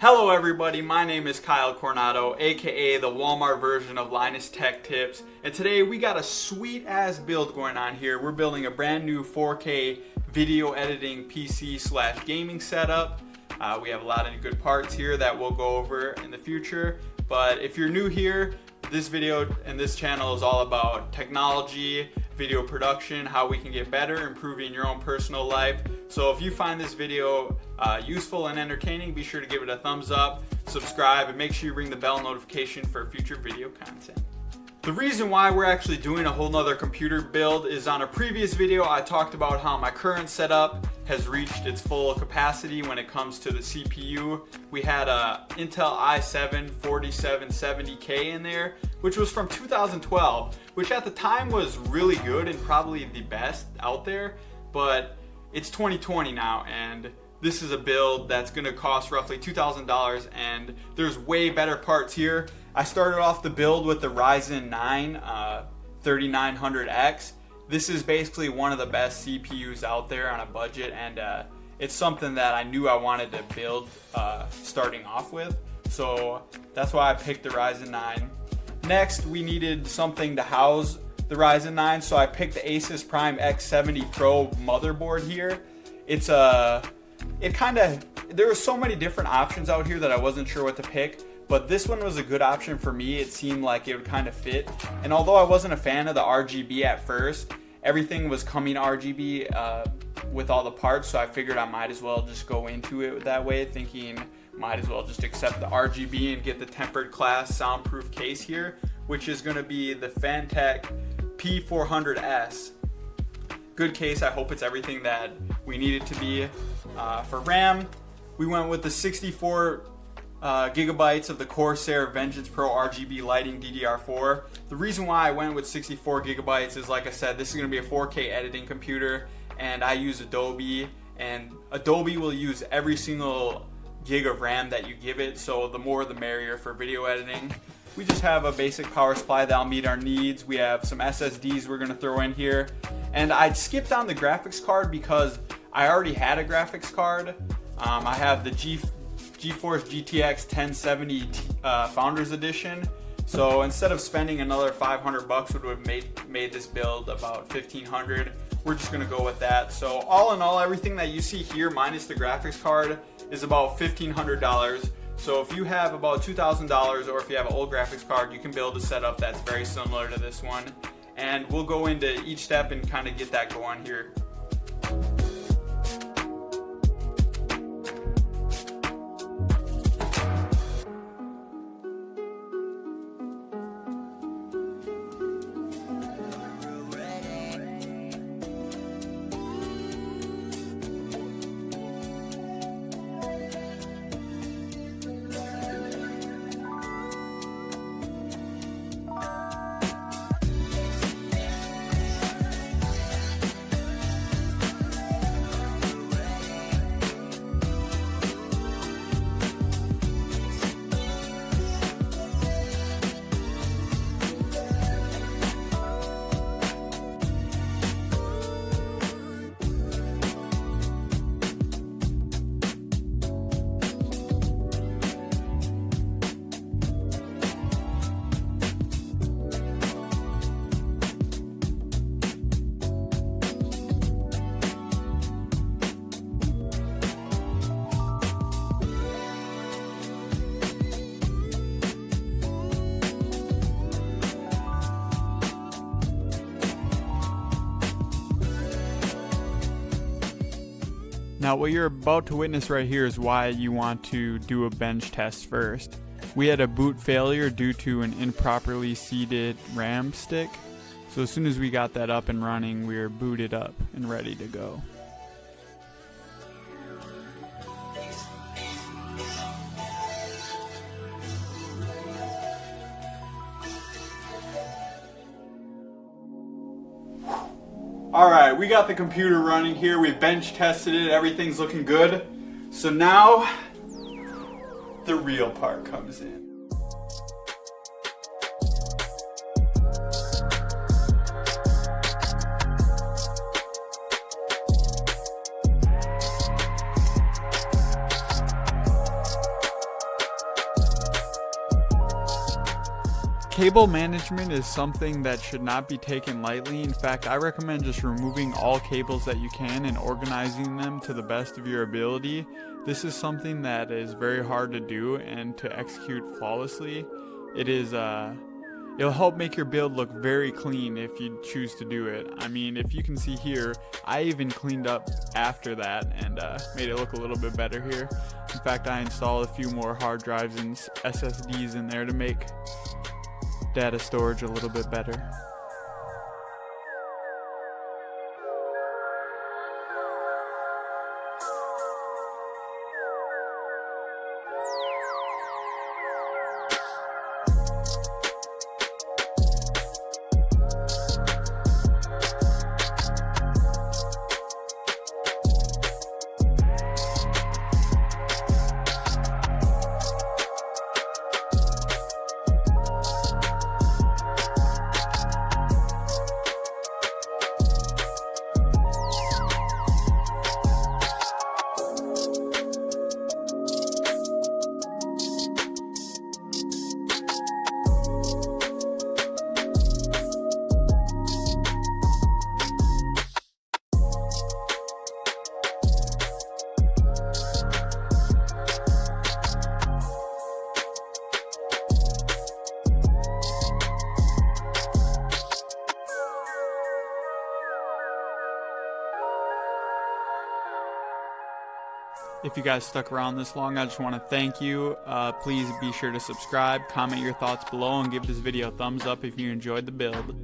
Hello everybody, my name is Kyle Coronado, aka the Walmart version of Linus Tech Tips, and today we got a sweet ass build going on here. We're building a brand new 4K video editing PC / gaming setup. We have a lot of good parts here that we'll go over in the future, but if you're new here, this video and this channel is all about technology, video production, how we can get better, improving your own personal life. So if you find this video useful and entertaining, be sure to give it a thumbs up, subscribe, and make sure you ring the bell notification for future video content. The reason why we're actually doing a whole nother computer build is on a previous video I talked about how my current setup has reached its full capacity when it comes to the CPU. We had a Intel i7 4770K in there, which was from 2012, which at the time was really good and probably the best out there, but it's 2020 now, and this is a build that's going to cost roughly $2,000, and there's way better parts here. I started off the build with the Ryzen 9 3900X. This is basically one of the best CPUs out there on a budget, and it's something that I knew I wanted to build starting off with. So that's why I picked the Ryzen 9. Next, we needed something to house the Ryzen 9, so I picked the Asus Prime X70 Pro motherboard here. There were so many different options out here that I wasn't sure what to pick, but this one was a good option for me. It seemed like it would kind of fit, and although I wasn't a fan of the RGB at first, everything was coming RGB with all the parts, so I figured I might as well just go into it that way, thinking might as well just accept the RGB and get the tempered glass soundproof case here, which is going to be the Fantech P400S. Good case. I hope it's everything that we need it to be. For RAM, we went with the 64 gigabytes of the Corsair Vengeance Pro RGB lighting DDR4. The reason why I went with 64 gigabytes is, like I said, this is going to be a 4K editing computer, and I use Adobe, and Adobe will use every single gig of RAM that you give it, so the more the merrier for video editing. We just have a basic power supply that'll meet our needs. We have some SSDs we're going to throw in here, and I skipped on the graphics card because I already had a graphics card. I have the GeForce GTX 1070 Founders Edition. So instead of spending another $500, would have made this build about $1,500. We're just gonna go with that. So all in all, everything that you see here minus the graphics card is about $1,500. So if you have about $2,000, or if you have an old graphics card, you can build a setup that's very similar to this one. And we'll go into each step and kind of get that going here. Now what you're about to witness right here is why you want to do a bench test first. We had a boot failure due to an improperly seated RAM stick. So as soon as we got that up and running, we were booted up and ready to go. Alright, we got the computer running here, we bench tested it, everything's looking good. So now, the real part comes in. Cable management is something that should not be taken lightly. In fact, I recommend just removing all cables that you can and organizing them to the best of your ability. This is something that is very hard to do and to execute flawlessly. It'll help make your build look very clean if you choose to do it. I mean, if you can see here, I even cleaned up after that and made it look a little bit better here. In fact, I installed a few more hard drives and SSDs in there to make data storage a little bit better. If you guys stuck around this long, I just want to thank you. Please be sure to subscribe, comment your thoughts below, and give this video a thumbs up if you enjoyed the build.